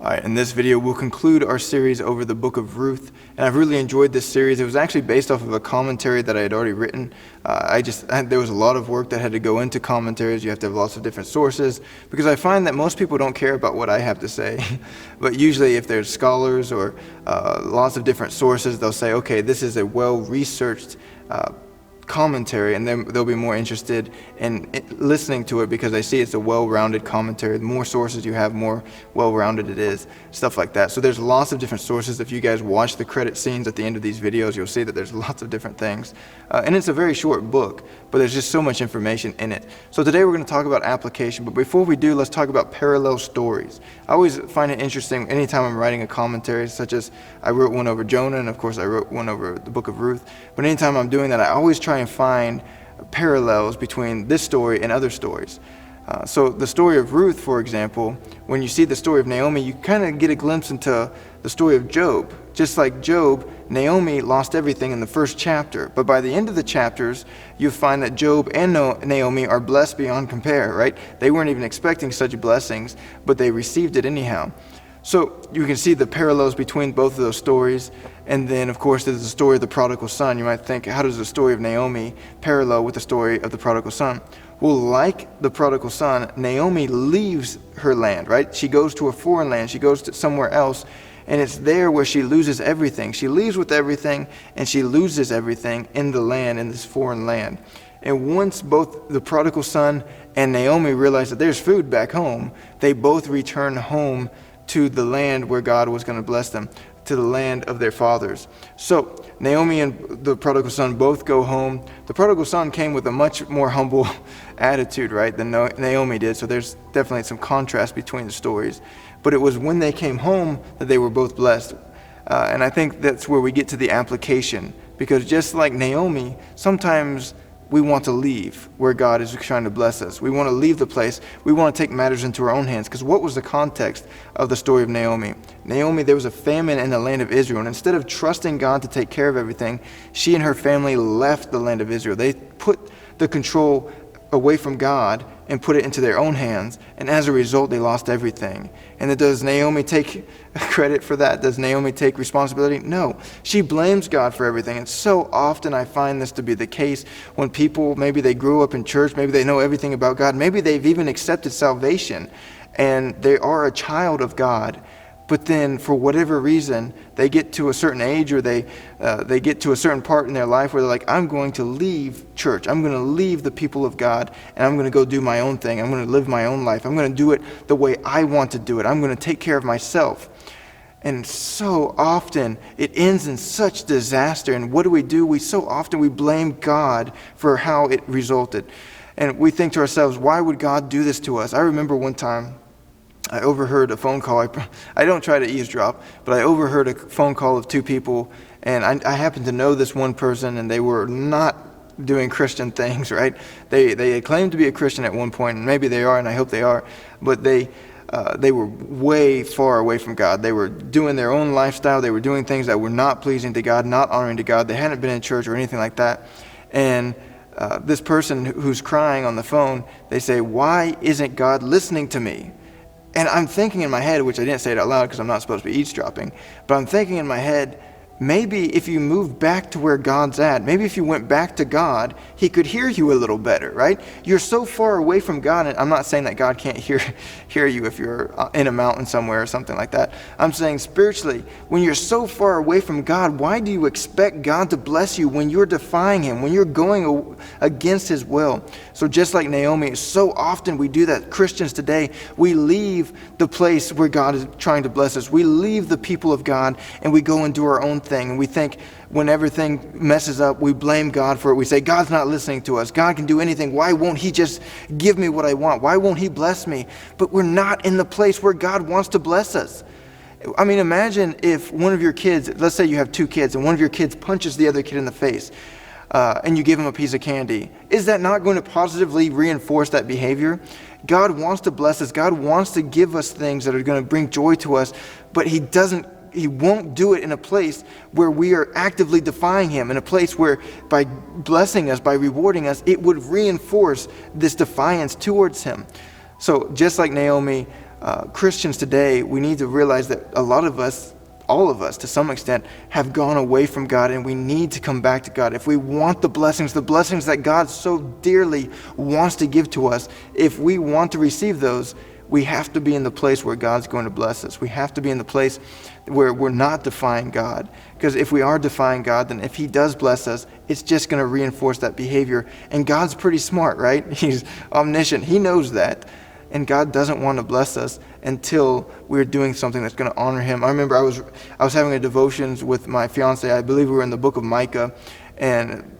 All right, in this video, we'll conclude our series over the book of Ruth, and I've really enjoyed this series. It was actually based off of a commentary that I had already written. There was a lot of work that had to go into commentaries. You have to have lots of different sources, because I find that most people don't care about what I have to say. But usually if there's scholars or lots of different sources, they'll say, okay, this is a well-researched commentary, and then they'll be more interested in listening to it because they see it's a well-rounded commentary. The more sources you have, more well-rounded it is, stuff like that. So there's lots of different sources. If you guys watch the credit scenes at the end of these videos, you'll see that there's lots of different things. And it's a very short book, but there's just so much information in it. So today we're going to talk about application, but before we do, let's talk about parallel stories. I always find it interesting anytime I'm writing a commentary, such as I wrote one over Jonah, and of course I wrote one over the book of Ruth, but anytime I'm doing that, I always try and find parallels between this story and other stories. So the story of Ruth, for example, when you see the story of Naomi, you kind of get a glimpse into the story of Job. Just like Job, Naomi lost everything in the first chapter, but by the end of the chapters, you find that Job and Naomi are blessed beyond compare, right? They weren't even expecting such blessings, but they received it anyhow. So you can see the parallels between both of those stories. And then, of course, there's the story of the prodigal son. You might think, how does the story of Naomi parallel with the story of the prodigal son? Well, like the prodigal son, Naomi leaves her land, right? She goes to a foreign land. She goes to somewhere else, and it's there where she loses everything. She leaves with everything, and she loses everything in the land, in this foreign land. And once both the prodigal son and Naomi realize that there's food back home, they both return home to the land where God was going to bless them, to the land of their fathers. So Naomi and the prodigal son both go home. The prodigal son came with a much more humble attitude, right, than Naomi did. So there's definitely some contrast between the stories. But it was when they came home that they were both blessed. And I think that's where we get to the application. Because just like Naomi, sometimes we want to leave where God is trying to bless us. We want to leave the place. We want to take matters into our own hands. Because what was the context of the story of Naomi? Naomi, there was a famine in the land of Israel. And instead of trusting God to take care of everything, she and her family left the land of Israel. They put the control away from God and put it into their own hands. And as a result, they lost everything. And then does Naomi take credit for that? Does Naomi take responsibility? No. She blames God for everything. And so often I find this to be the case when people, maybe they grew up in church, maybe they know everything about God, maybe they've even accepted salvation and they are a child of God. But then for whatever reason, they get to a certain age or they get to a certain part in their life where they're like, I'm going to leave church. I'm going to leave the people of God and I'm going to go do my own thing. I'm going to live my own life. I'm going to do it the way I want to do it. I'm going to take care of myself. And so often it ends in such disaster. And what do? We so often blame God for how it resulted. And we think to ourselves, why would God do this to us? I remember one time I overheard a phone call. I don't try to eavesdrop, but I overheard a phone call of two people, and I happened to know this one person, and they were not doing Christian things, right? They claimed to be a Christian at one point, and maybe they are, and I hope they are, but they were way far away from God. They were doing their own lifestyle. They were doing things that were not pleasing to God, not honoring to God. They hadn't been in church or anything like that. And this person who's crying on the phone, they say, why isn't God listening to me? And I'm thinking in my head, which I didn't say it out loud because I'm not supposed to be eavesdropping, but I'm thinking in my head, maybe if you moved back to where God's at, maybe if you went back to God, He could hear you a little better, right? You're so far away from God, and I'm not saying that God can't hear you if you're in a mountain somewhere or something like that. I'm saying spiritually, when you're so far away from God, why do you expect God to bless you when you're defying Him, when you're going against His will? So just like Naomi, so often we do that. Christians today, we leave the place where God is trying to bless us. We leave the people of God and we go and do our own thing. And we think when everything messes up, we blame God for it. We say, God's not listening to us. God can do anything. Why won't He just give me what I want? Why won't He bless me? But we're not in the place where God wants to bless us. I mean, imagine if one of your kids, let's say you have two kids, and one of your kids punches the other kid in the face, and you give him a piece of candy. Is that not going to positively reinforce that behavior? God wants to bless us. God wants to give us things that are going to bring joy to us, but He won't do it in a place where we are actively defying Him, in a place where by blessing us, by rewarding us, it would reinforce this defiance towards Him. So just like Naomi, Christians today, we need to realize that a lot of us, all of us to some extent, have gone away from God, and we need to come back to God. If we want the blessings that God so dearly wants to give to us, if we want to receive those, we have to be in the place where God's going to bless us. We have to be in the place where we're not defying God. Because if we are defying God, then if He does bless us, it's just going to reinforce that behavior. And God's pretty smart, right? He's omniscient. He knows that. And God doesn't want to bless us until we're doing something that's going to honor Him. I remember I was having a devotions with my fiance. I believe we were in the book of Micah, and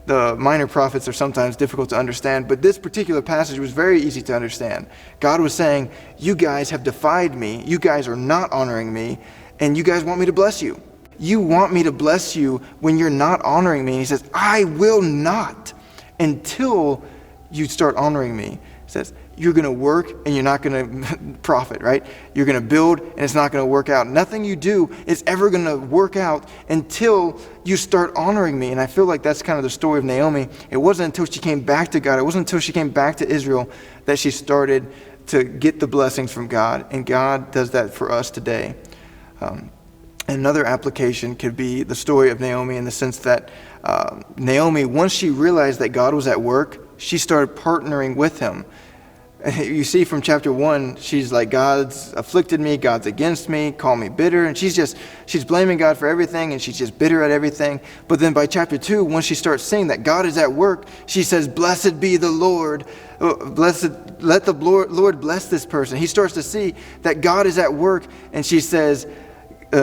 the minor prophets are sometimes difficult to understand, but this particular passage was very easy to understand. God was saying, you guys have defied me, you guys are not honoring me, and you guys want me to bless you. You want me to bless you when you're not honoring me. And He says, I will not until you start honoring me. He says, you're going to work and you're not going to profit, right? You're going to build and it's not going to work out. Nothing you do is ever going to work out until you start honoring me. And I feel like that's kind of the story of Naomi. It wasn't until she came back to God, it wasn't until she came back to Israel that she started to get the blessings from God. And God does that for us today. Another application could be the story of Naomi, in the sense that Naomi, once she realized that God was at work, she started partnering with Him. You see from chapter 1, she's like, God's afflicted me, God's against me, call me bitter. And she's blaming God for everything, and she's just bitter at everything. But then by chapter 2, once she starts seeing that God is at work, she says, blessed be the Lord. Let the Lord bless this person. He starts to see that God is at work, and she says,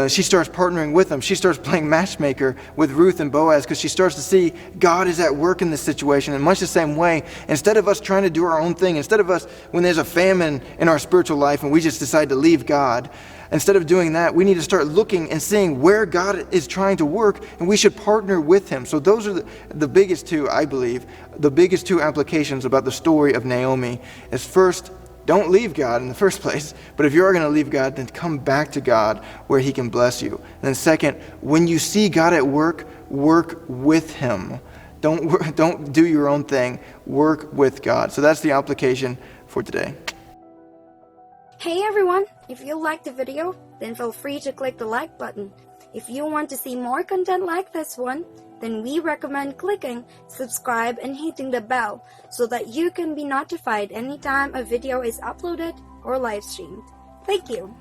she starts partnering with Him. She starts playing matchmaker with Ruth and Boaz, because she starts to see God is at work in this situation. In much the same way, instead of us trying to do our own thing, instead of us, when there's a famine in our spiritual life and we just decide to leave God, instead of doing that, we need to start looking and seeing where God is trying to work, and we should partner with Him. So those are the biggest two, I believe, the biggest two applications about the story of Naomi is, first, don't leave God in the first place. But if you are going to leave God, then come back to God where He can bless you. And then second, when you see God at work, work with Him. Don't do your own thing. Work with God. So that's the application for today. Hey everyone! If you liked the video, then feel free to click the like button. If you want to see more content like this one, then we recommend clicking subscribe and hitting the bell so that you can be notified anytime a video is uploaded or live streamed. Thank you!